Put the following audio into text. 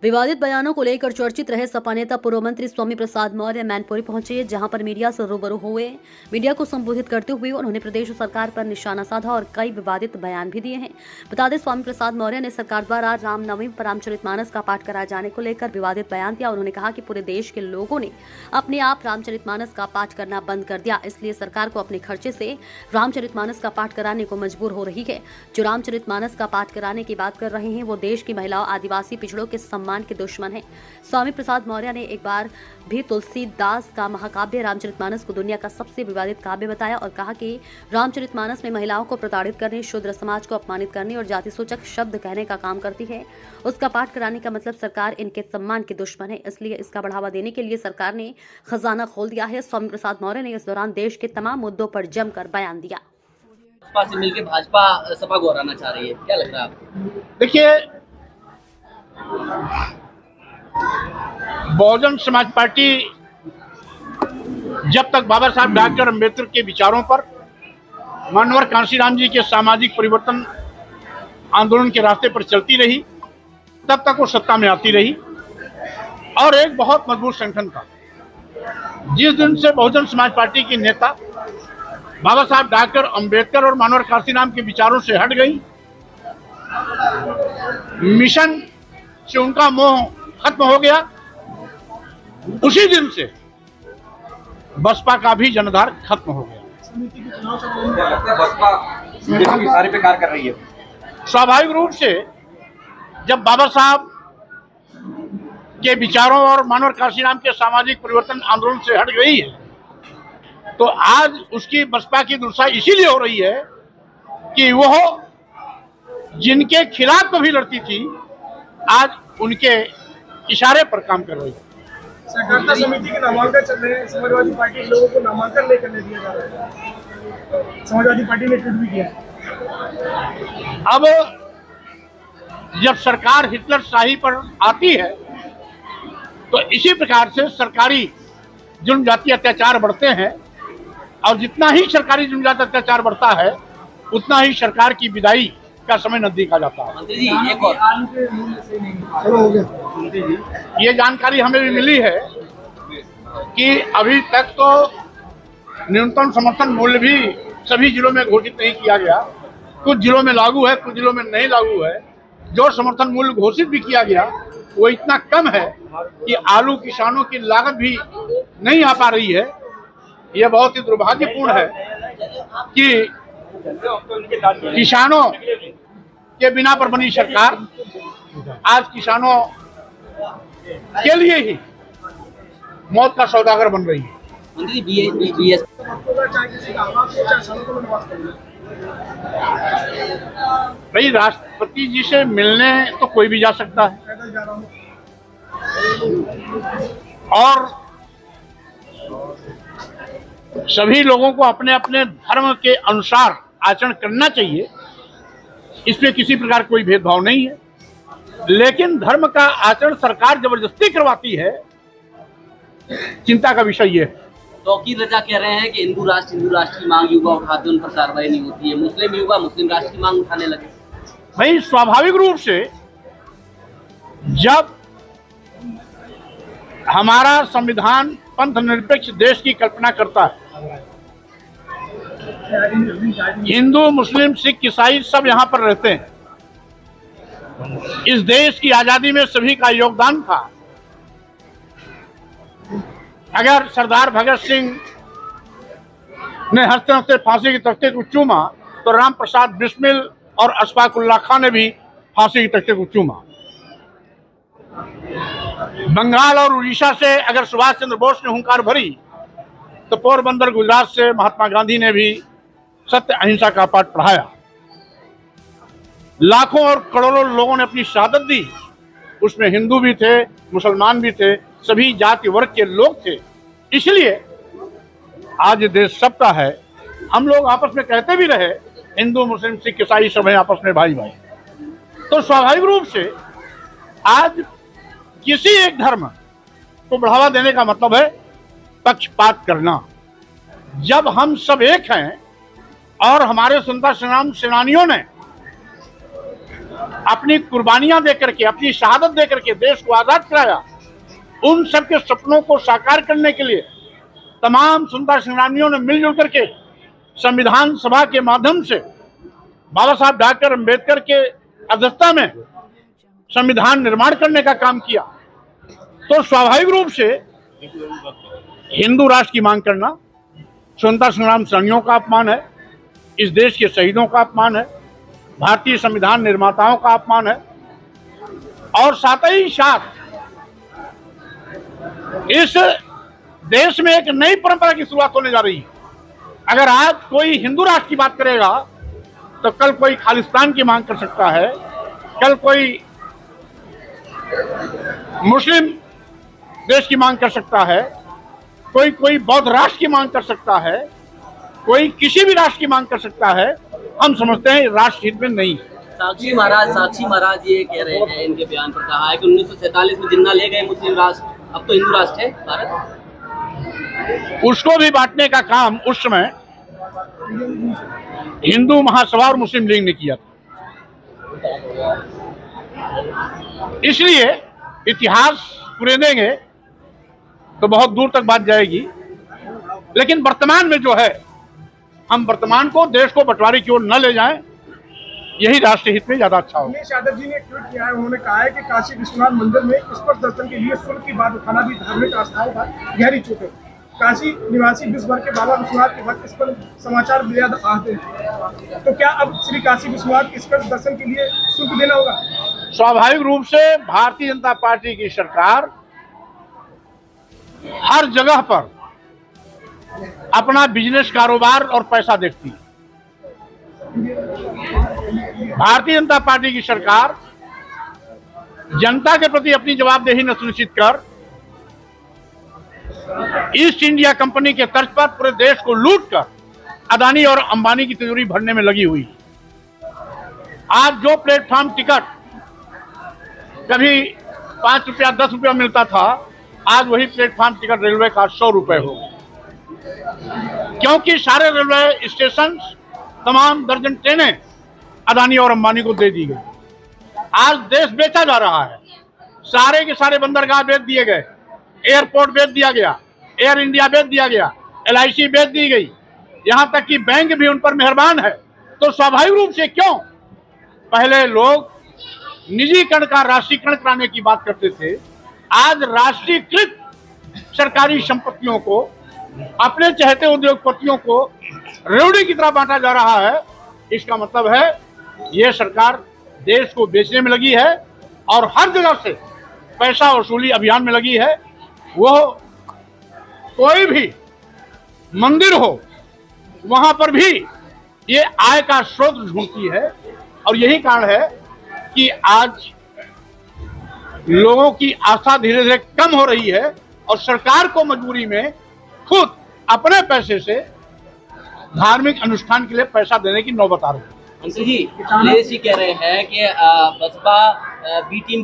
विवादित बयानों को लेकर चर्चित रहे सपा नेता पूर्व मंत्री स्वामी प्रसाद मौर्य मैनपुरी पहुंचे, जहां पर मीडिया से रूबरू हुए। मीडिया को संबोधित करते हुए उन्होंने प्रदेश सरकार पर निशाना साधा और कई विवादित बयान भी दिए हैं। बता दें, स्वामी प्रसाद मौर्य ने सरकार द्वारा रामनवमी पर रामचरितमानस का पाठ कराए जाने को लेकर विवादित बयान दिया। उन्होंने कहा कि पूरे देश के लोगों ने अपने आप रामचरितमानस का पाठ करना बंद कर दिया, इसलिए सरकार को अपने खर्चे से रामचरितमानस का पाठ कराने को मजबूर हो रही है। जो रामचरितमानस का पाठ कराने की बात कर रहे हैं वो देश की महिलाओं, आदिवासी पिछड़ों के सम्मान के दुश्मन है। स्वामी प्रसाद मौर्य ने एक बार भी तुलसीदास का महाकाव्य रामचरितमानस को दुनिया का सबसे विवादित काव्य बताया और कहा कि रामचरितमानस में महिलाओं को प्रताड़ित करने, शूद्र समाज को अपमानित करने और जाति सूचक शब्द कहने का काम करती है। उसका पाठ कराने का मतलब सरकार इनके सम्मान की दुश्मन है, इसलिए इसका बढ़ावा देने के लिए सरकार ने खजाना खोल दिया है। स्वामी प्रसाद मौर्य ने इस दौरान देश के तमाम मुद्दों पर जमकर बयान दिया। भाजपा से मिलकर भाजपा सपा को हराना चाह रही है, क्या लग रहा है आपको? देखिए, बहुजन समाज पार्टी जब तक बाबा साहब डॉक्टर अम्बेडकर के विचारों पर, मानवर कांशीराम जी के सामाजिक परिवर्तन आंदोलन के रास्ते पर चलती रही, तब तक वो सत्ता में आती रही और एक बहुत मजबूत संगठन था। जिस दिन से बहुजन समाज पार्टी की नेता बाबा साहब डॉक्टर अम्बेडकर और मानवर कांशीराम के विचारों से हट गई, मिशन से उनका मोह खत्म हो गया, उसी दिन से बसपा का भी जनधार खत्म हो गया। बसपा सारे पे कार्य कर रही है। स्वाभाविक रूप से जब बाबा साहब के विचारों और मानवर कांशीराम के सामाजिक परिवर्तन आंदोलन से हट गई है, तो आज उसकी बसपा की दुर्दशा इसीलिए हो रही है कि वह जिनके खिलाफ कभी लड़ती थी, आज उनके इशारे पर काम कर रही है। सहकारिता समिति के नामांकन चल रहे हैं, समाजवादी पार्टी के लोगों को नामांकन नहीं करने दिया जा रहा है। समाजवादी पार्टी ने ट्वीट भी किया। अब जब सरकार हिटलर शाही पर आती है तो इसी प्रकार से सरकारी जुल्म जाति अत्याचार बढ़ते हैं और जितना ही सरकारी जुल्म जाति अत्याचार बढ़ता है उतना ही सरकार की विदाई का समय नजदीक आ जाता है। मंत्री जी, एक और ये जानकारी हमें भी मिली है कि अभी तक तो न्यूनतम समर्थन मूल्य भी सभी जिलों में घोषित नहीं किया गया। कुछ जिलों में लागू है, कुछ जिलों में नहीं लागू है। जो समर्थन मूल्य घोषित भी किया गया वो इतना कम है कि आलू किसानों की लागत भी नहीं आ पा रही है। यह बहुत ही दुर्भाग्यपूर्ण है कि किसानों के बिना पर बनी सरकार आज किसानों के लिए ही मौत का सौदागर बन रही है। मंत्री बीएस भाई, राष्ट्रपति जी से मिलने तो कोई भी जा सकता है और सभी लोगों को अपने अपने धर्म के अनुसार आचरण करना चाहिए, इसमें किसी प्रकार कोई भेदभाव नहीं है। लेकिन धर्म का आचरण सरकार जबरदस्ती करवाती है, चिंता का विषय ये है। तौकीर रजा कह रहे हैं कि हिंदू राष्ट्र की मांग युवा उठाते, उन पर कार्रवाई नहीं होती है। मुस्लिम युवा मुस्लिम राष्ट्र की मांग उठाने लगे। भाई, स्वाभाविक रूप से जब हमारा संविधान पंथ निरपेक्ष देश की कल्पना करता है, हिंदू मुस्लिम सिख ईसाई सब यहाँ पर रहते हैं, इस देश की आजादी में सभी का योगदान था। अगर सरदार भगत सिंह ने हंसते हंसते फांसी के तख्ते को चूमा तो राम प्रसाद बिस्मिल और अशफाक उल्लाह खान ने भी फांसी के तख्ते को चूमा। बंगाल और उड़ीसा से अगर सुभाष चंद्र बोस ने हुंकार भरी तो पोरबंदर गुजरात से महात्मा गांधी ने भी सत्य अहिंसा का पाठ पढ़ाया। लाखों और करोड़ों लोगों ने अपनी शहादत दी, उसमें हिंदू भी थे, मुसलमान भी थे, सभी जाति वर्ग के लोग थे। इसलिए आज देश सबका है। हम लोग आपस में कहते भी रहे हिंदू मुस्लिम सिख ईसाई सब है आपस में भाई भाई। तो स्वाभाविक रूप से आज किसी एक धर्म को बढ़ावा देने का मतलब है पक्षपात करना। जब हम सब एक हैं और हमारे स्वतंत्रता संग्राम सेनानियों ने अपनी कुर्बानियां देकर के, अपनी शहादत देकर के देश को आजाद कराया, उन सबके सपनों को साकार करने के लिए तमाम स्वतंत्रता सेनानियों ने मिलजुल करके संविधान सभा के माध्यम से बाबा साहब डॉक्टर अम्बेडकर के अध्यक्षता में संविधान निर्माण करने का काम किया। तो स्वाभाविक रूप से हिंदू राष्ट्र की मांग करना स्वतंत्रता संग्राम सेनानियों का अपमान है, इस देश के शहीदों का अपमान है, भारतीय संविधान निर्माताओं का अपमान है, और साथ ही साथ इस देश में एक नई परंपरा की शुरुआत होने जा रही है। अगर आज कोई हिंदू राष्ट्र की बात करेगा तो कल कोई खालिस्तान की मांग कर सकता है, कल कोई मुस्लिम देश की मांग कर सकता है, कोई बौद्ध राष्ट्र की मांग कर सकता है, कोई किसी भी राष्ट्र की मांग कर सकता है। हम समझते हैं राष्ट्र हित में नहीं। साक्षी महाराज ये कह रहे हैं, इनके बयान पर कहा है कि 1947 में जिन्ना ले गए मुस्लिम राष्ट्र, अब तो हिंदू राष्ट्र है भारत। उसको भी बांटने का काम उस समय हिंदू महासभा और मुस्लिम लीग ने किया था। इसलिए इतिहास कुरेदेंगे तो बहुत दूर तक बात जाएगी, लेकिन वर्तमान में जो है, हम वर्तमान को, देश को बंटवारे की ओर न ले जाएं, यही राष्ट्रीय हित में ज्यादा अच्छा होगा। अखिलेश यादव जी ने ट्वीट किया है, उन्होंने कहा है कि काशी विश्वनाथ मंदिर में स्पर्श दर्शन के लिए शुल्क की बात उठाना भी धार्मिक आस्थाओं का गहरी चोट है। काशी निवासी विश्व भर के बाबा विश्वनाथ के भक्त इस पर समाचार बेहद आते हैं, तो क्या अब श्री काशी विश्वनाथ के स्पर्श दर्शन के लिए शुल्क देना होगा? स्वाभाविक रूप से भारतीय जनता पार्टी की सरकार हर जगह पर अपना बिजनेस, कारोबार और पैसा देखती है। भारतीय जनता पार्टी की सरकार जनता के प्रति अपनी जवाबदेही न सुनिश्चित कर ईस्ट इंडिया कंपनी के तर्ज पर पूरे देश को लूटकर अदानी और अंबानी की तिजोरी भरने में लगी हुई। आज जो प्लेटफॉर्म टिकट कभी 5 रुपया 10 रुपया मिलता था, आज वही प्लेटफॉर्म टिकट रेलवे का 100 रुपए हो, क्योंकि सारे रेलवे स्टेशन, तमाम दर्जन ट्रेनें अदानी और अंबानी को दे दी गई। आज देश बेचा जा रहा है, सारे के सारे बंदरगाह बेच दिए गए, एयरपोर्ट बेच दिया गया, एयर इंडिया बेच दिया गया, LIC बेच दी गई, यहां तक कि बैंक भी उन पर मेहरबान है। तो स्वाभाविक रूप से क्यों पहले लोग निजीकरण का राष्ट्रीयकरण कराने की बात करते थे, आज राष्ट्रीयकृत सरकारी संपत्तियों को अपने चहेते उद्योगपतियों को रेवड़ी की तरह बांटा जा रहा है। इसका मतलब है ये सरकार देश को बेचने में लगी है और हर जगह से पैसा वसूली अभियान में लगी है। वो कोई भी मंदिर हो, वहां पर भी ये आय का स्रोत ढूंढती है, और यही कारण है कि आज लोगों की आस्था धीरे धीरे कम हो रही है और सरकार को मजबूरी में खुद अपने पैसे से धार्मिक अनुष्ठान के लिए पैसा देने की नौबत आ रही है। अंशु जी, अखिलेश जी कह रहे हैं कि बसपा बी टीम